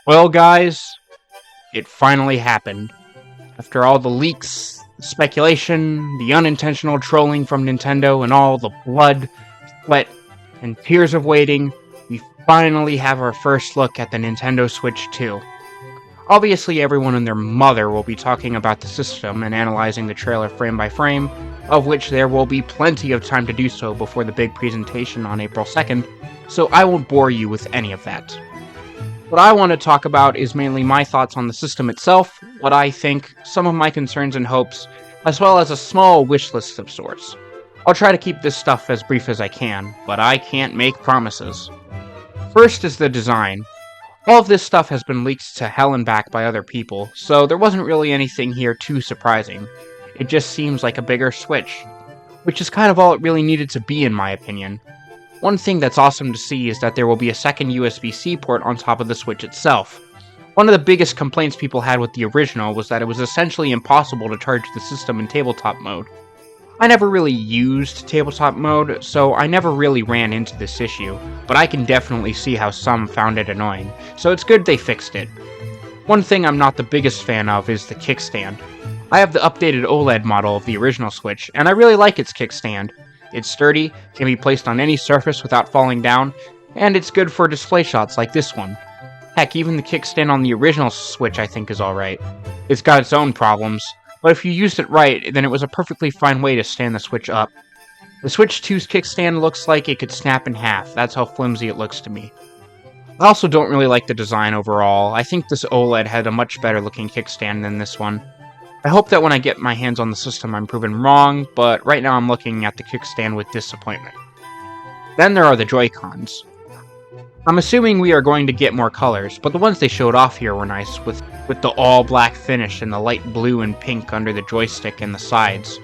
Well, guys, it finally happened. After all the leaks, the speculation, the unintentional trolling from Nintendo, and all the blood, sweat, and tears of waiting, we finally have our first look at the Nintendo Switch 2. Obviously, everyone and their mother will be talking about the system and analyzing the trailer frame by frame, of which there will be plenty of time to do so before the big presentation on April 2nd, so I won't bore you with any of that. What I want to talk about is mainly my thoughts on the system itself, what I think, some of my concerns and hopes, as well as a small wish list of sorts. I'll try to keep this stuff as brief as I can, but I can't make promises. First is the design. All of this stuff has been leaked to hell and back by other people, so there wasn't really anything here too surprising. It just seems like a bigger Switch, which is kind of all it really needed to be in my opinion. One thing that's awesome to see is that there will be a second USB-C port on top of the Switch itself. One of the biggest complaints people had with the original was that it was essentially impossible to charge the system in tabletop mode. I never really used tabletop mode, so I never really ran into this issue, but I can definitely see how some found it annoying, so it's good they fixed it. One thing I'm not the biggest fan of is the kickstand. I have the updated OLED model of the original Switch, and I really like its kickstand. It's sturdy, can be placed on any surface without falling down, and it's good for display shots like this one. Heck, even the kickstand on the original Switch I think is alright. It's got its own problems, but if you used it right, then it was a perfectly fine way to stand the Switch up. The Switch 2's kickstand looks like it could snap in half, that's how flimsy it looks to me. I also don't really like the design overall. I think this OLED had a much better looking kickstand than this one. I hope that when I get my hands on the system I'm proven wrong, but right now I'm looking at the kickstand with disappointment. Then there are the Joy-Cons. I'm assuming we are going to get more colors, but the ones they showed off here were nice, with the all-black finish and the light blue and pink under the joystick and the sides.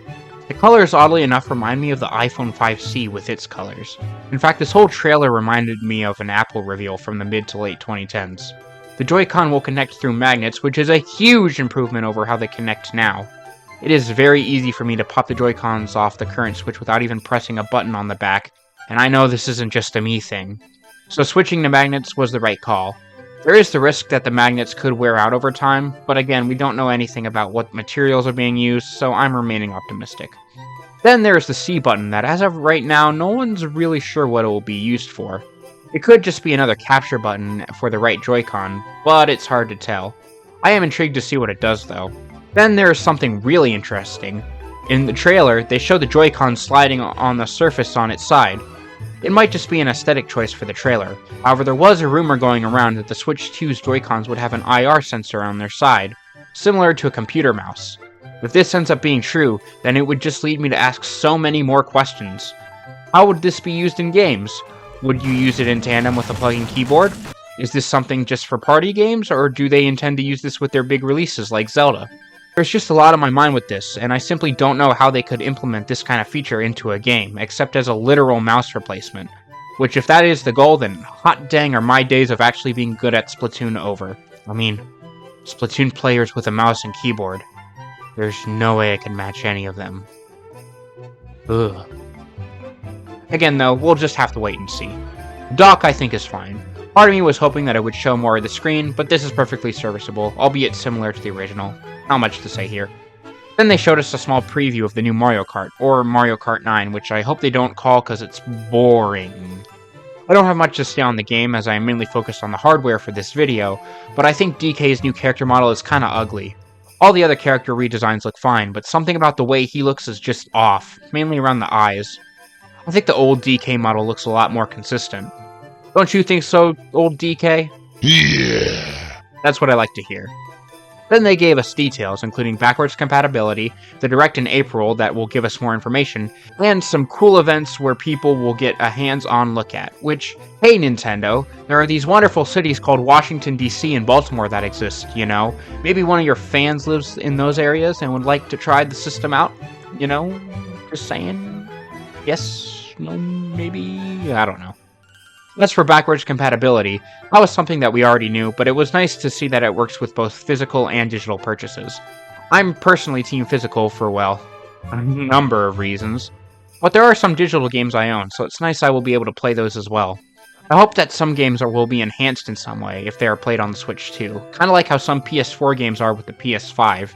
The colors, oddly enough, remind me of the iPhone 5C with its colors. In fact, this whole trailer reminded me of an Apple reveal from the mid to late 2010s. The Joy-Con will connect through magnets, which is a huge improvement over how they connect now. It is very easy for me to pop the Joy-Cons off the current Switch without even pressing a button on the back, and I know this isn't just a me thing. So switching to magnets was the right call. There is the risk that the magnets could wear out over time, but again, we don't know anything about what materials are being used, so I'm remaining optimistic. Then there's the C button that, as of right now, no one's really sure what it will be used for. It could just be another capture button for the right Joy-Con, but it's hard to tell. I am intrigued to see what it does though. Then there is something really interesting. In the trailer, they show the Joy-Con sliding on the surface on its side. It might just be an aesthetic choice for the trailer. However, there was a rumor going around that the Switch 2's Joy-Cons would have an IR sensor on their side, similar to a computer mouse. If this ends up being true, then it would just lead me to ask so many more questions. How would this be used in games? Would you use it in tandem with a plug-in keyboard? Is this something just for party games, or do they intend to use this with their big releases like Zelda? There's just a lot on my mind with this, and I simply don't know how they could implement this kind of feature into a game, except as a literal mouse replacement. Which, if that is the goal, then hot dang are my days of actually being good at Splatoon over. I mean, Splatoon players with a mouse and keyboard. There's no way I can match any of them. Ugh. Again though, we'll just have to wait and see. The dock I think is fine. Part of me was hoping that it would show more of the screen, but this is perfectly serviceable, albeit similar to the original. Not much to say here. Then they showed us a small preview of the new Mario Kart, or Mario Kart 9, which I hope they don't call because it's boring. I don't have much to say on the game as I am mainly focused on the hardware for this video, but I think DK's new character model is kinda ugly. All the other character redesigns look fine, but something about the way he looks is just off, mainly around the eyes. I think the old DK model looks a lot more consistent. Don't you think so, old DK? Yeah. That's what I like to hear. Then they gave us details, including backwards compatibility, the Direct in April that will give us more information, and some cool events where people will get a hands-on look at, which, hey Nintendo, there are these wonderful cities called Washington, D.C. and Baltimore that exist, you know? Maybe one of your fans lives in those areas and would like to try the system out, you know? Just saying. Yes? No? Maybe? I don't know. As for backwards compatibility, that was something that we already knew, but it was nice to see that it works with both physical and digital purchases. I'm personally team physical for, well, a number of reasons, but there are some digital games I own, so it's nice I will be able to play those as well. I hope that some games will be enhanced in some way if they are played on the Switch too, kind of like how some PS4 games are with the PS5.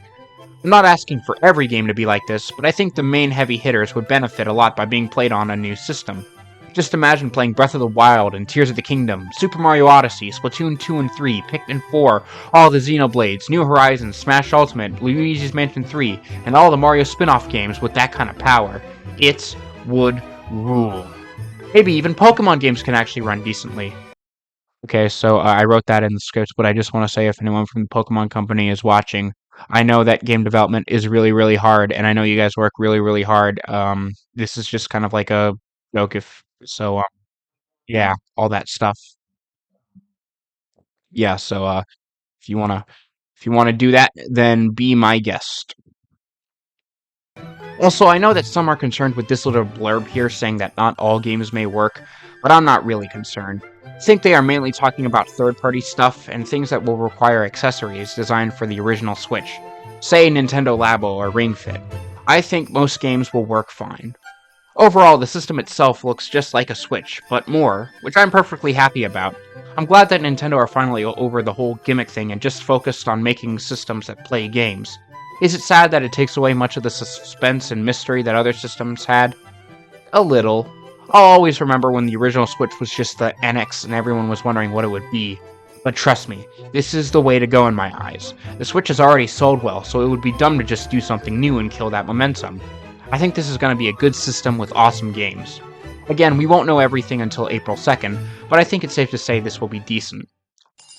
I'm not asking for every game to be like this, but I think the main heavy hitters would benefit a lot by being played on a new system. Just imagine playing Breath of the Wild and Tears of the Kingdom, Super Mario Odyssey, Splatoon 2 and 3, Pikmin 4, all the Xenoblades, New Horizons, Smash Ultimate, Luigi's Mansion 3, and all the Mario spin-off games with that kind of power. It would rule. Maybe even Pokemon games can actually run decently. Okay, so I wrote that in the script, but I just want to say if anyone from the Pokemon Company is watching, I know that game development is really, really hard, and I know you guys work really, really hard. This is just kind of like a joke, if so. Yeah, all that stuff. Yeah, so if you wanna do that, then be my guest. Also, I know that some are concerned with this little blurb here saying that not all games may work, but I'm not really concerned. I think they are mainly talking about third-party stuff and things that will require accessories designed for the original Switch. Say Nintendo Labo or Ring Fit. I think most games will work fine. Overall, the system itself looks just like a Switch, but more, which I'm perfectly happy about. I'm glad that Nintendo are finally over the whole gimmick thing and just focused on making systems that play games. Is it sad that it takes away much of the suspense and mystery that other systems had? A little. I'll always remember when the original Switch was just the NX and everyone was wondering what it would be. But trust me, this is the way to go in my eyes. The Switch has already sold well, so it would be dumb to just do something new and kill that momentum. I think this is going to be a good system with awesome games. Again, we won't know everything until April 2nd, but I think it's safe to say this will be decent.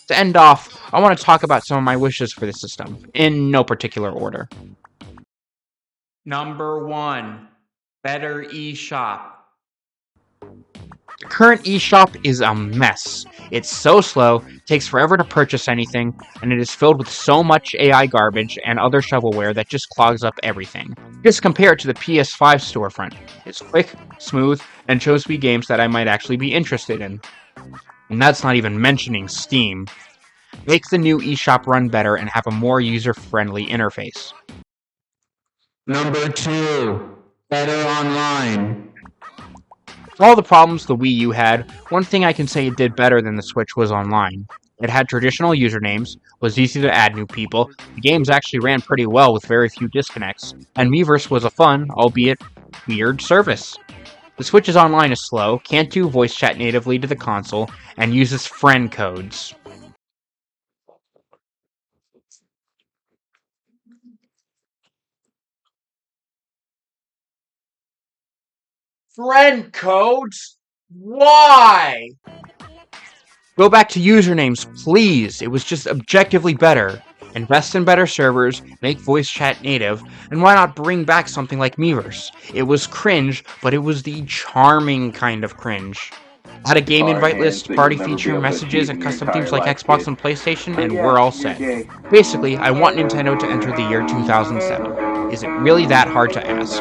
To end off, I want to talk about some of my wishes for the system, in no particular order. Number 1. Better eShop. The current eShop is a mess. It's so slow, takes forever to purchase anything, and it is filled with so much AI garbage and other shovelware that just clogs up everything. Just compare it to the PS5 storefront. It's quick, smooth, and shows me games that I might actually be interested in. And that's not even mentioning Steam. Make the new eShop run better and have a more user-friendly interface. Number 2. Better online. For all the problems the Wii U had, one thing I can say it did better than the Switch was online. It had traditional usernames, was easy to add new people, the games actually ran pretty well with very few disconnects, and Miiverse was a fun, albeit weird, service. The Switch's online is slow, can't do voice chat natively to the console, and uses friend codes. Friend codes? Why? Go back to usernames, please. It was just objectively better. Invest in better servers, make voice chat native, and why not bring back something like Miiverse? It was cringe, but it was the charming kind of cringe. Add a game invite list, party feature, messages, and custom themes like Xbox and PlayStation, and we're all set. Basically, I want Nintendo to enter the year 2007. Is it really that hard to ask?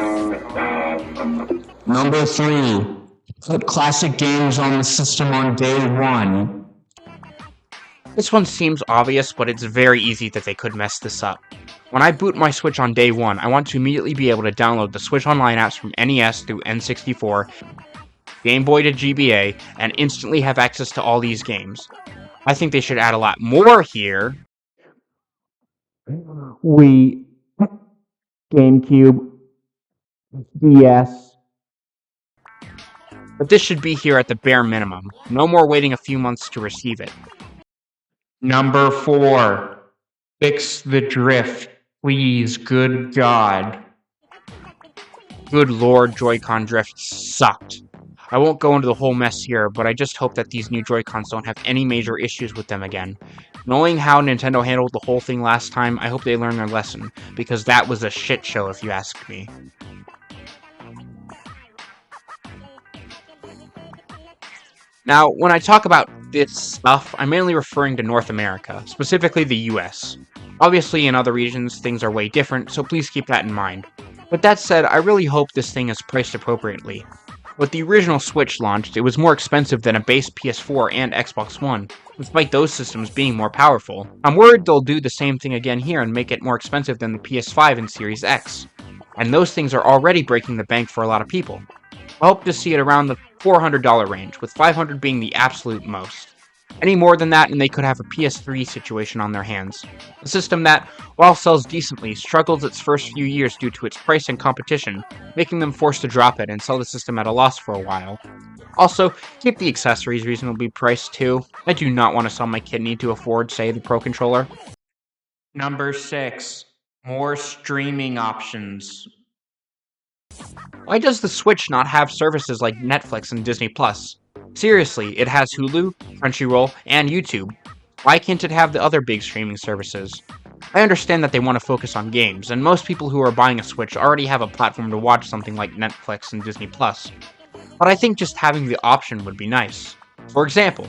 Number 3. Put classic games on the system on day 1. This one seems obvious, but it's very easy that they could mess this up. When I boot my Switch on day 1, I want to immediately be able to download the Switch Online apps from NES through N64, Game Boy to GBA, and instantly have access to all these games. I think they should add a lot more here. Wii, GameCube, DS. But this should be here at the bare minimum. No more waiting a few months to receive it. Number 4. Fix the drift. Please, good God. Good Lord, Joy-Con drift sucked. I won't go into the whole mess here, but I just hope that these new Joy-Cons don't have any major issues with them again. Knowing how Nintendo handled the whole thing last time, I hope they learn their lesson, because that was a shit show if you ask me. Now, when I talk about this stuff, I'm mainly referring to North America, specifically the US. Obviously, in other regions, things are way different, so please keep that in mind. With that said, I really hope this thing is priced appropriately. With the original Switch launched, it was more expensive than a base PS4 and Xbox One, despite those systems being more powerful. I'm worried they'll do the same thing again here and make it more expensive than the PS5 and Series X. And those things are already breaking the bank for a lot of people. I hope to see it around the $400 range, with $500 being the absolute most. Any more than that, and they could have a PS3 situation on their hands. A system that, while sells decently, struggles its first few years due to its price and competition, making them forced to drop it and sell the system at a loss for a while. Also, keep the accessories reasonably priced too. I do not want to sell my kidney to afford, say, the Pro Controller. Number 6. More streaming options. Why does the Switch not have services like Netflix and Disney Plus? Seriously, it has Hulu, Crunchyroll, and YouTube. Why can't it have the other big streaming services? I understand that they want to focus on games, and most people who are buying a Switch already have a platform to watch something like Netflix and Disney Plus. But I think just having the option would be nice. For example,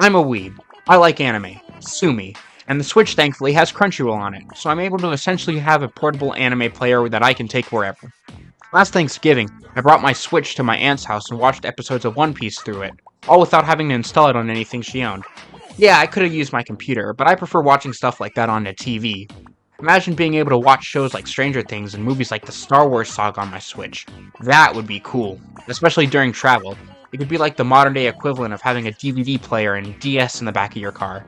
I'm a weeb. I like anime. Sue me. And the Switch thankfully has Crunchyroll on it, so I'm able to essentially have a portable anime player that I can take wherever. Last Thanksgiving, I brought my Switch to my aunt's house and watched episodes of One Piece through it, all without having to install it on anything she owned. Yeah, I could have used my computer, but I prefer watching stuff like that on a TV. Imagine being able to watch shows like Stranger Things and movies like the Star Wars saga on my Switch. That would be cool, especially during travel. It could be like the modern day equivalent of having a DVD player and DS in the back of your car.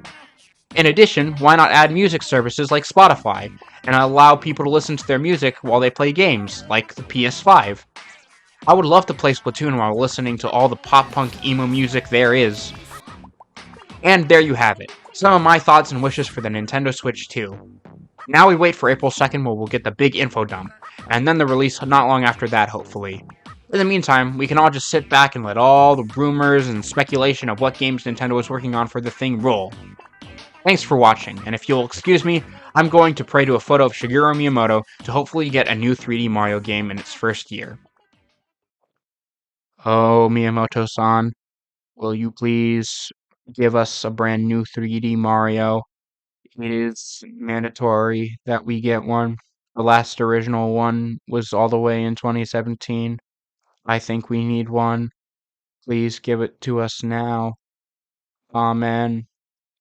In addition, why not add music services like Spotify, and allow people to listen to their music while they play games, like the PS5? I would love to play Splatoon while listening to all the pop-punk emo music there is. And there you have it, some of my thoughts and wishes for the Nintendo Switch 2. Now we wait for April 2nd where we'll get the big info dump, and then the release not long after that, hopefully. In the meantime, we can all just sit back and let all the rumors and speculation of what games Nintendo is working on for the thing roll. Thanks for watching, and if you'll excuse me, I'm going to pray to a photo of Shigeru Miyamoto to hopefully get a new 3D Mario game in its first year. Oh, Miyamoto-san, will you please give us a brand new 3D Mario? It is mandatory that we get one. The last original one was all the way in 2017. I think we need one. Please give it to us now. Amen.